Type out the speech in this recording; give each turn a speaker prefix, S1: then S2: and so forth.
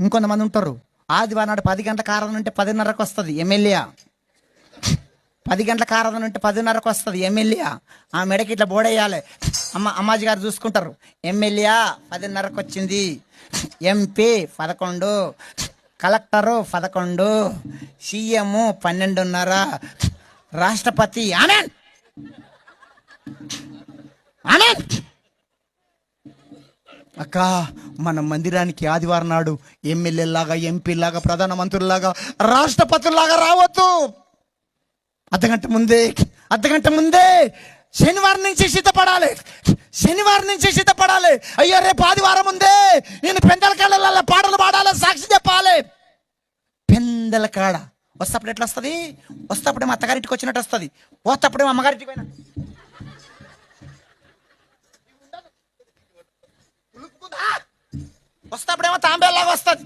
S1: ఇంకొంతమంది ఉంటారు, ఆదివారం నాడు 10 గంటలకు ఆరాధన ఉంటే 10:30కు వస్తుంది ఎమ్మెల్యే. 10 గంటలకు ఆరాధన ఉంటే 10:30కు వస్తుంది ఎమ్మెల్యే. ఆ మెడకి ఇట్లా బోడేయాలి. అమ్మాజీ గారు చూసుకుంటారు. ఎమ్మెల్యే 10:30కు వచ్చింది, ఎంపీ 11, కలెక్టరు 11, సీఎం 12:30, రాష్ట్రపతి ఆమెన్ ఆమెన్. అక్క, మన మందిరానికి ఆదివారం నాడు ఎమ్మెల్యేలాగా, ఎంపీలాగా, ప్రధానమంత్రుల్లాగా, రాష్ట్రపతుల్లాగా రావద్దు. అర్ధగంట ముందే శనివారం నుంచి సిద్ధపడాలి. అయ్యో రేపు ఆదివారం ఉందే, నేను పెందలకాడల పాటలు పాడాలి, సాక్షి చెప్పాలి. పెందలకాడ వస్తప్పుడు ఎట్లా వస్తుంది? వస్తప్పుడేమో అత్తగారింటికి వచ్చినట్టు వస్తుంది, పోతప్పుడేమో అమ్మగారింటికి పోయినా. వస్తప్పుడేమో తాంబేలాగా వస్తుంది,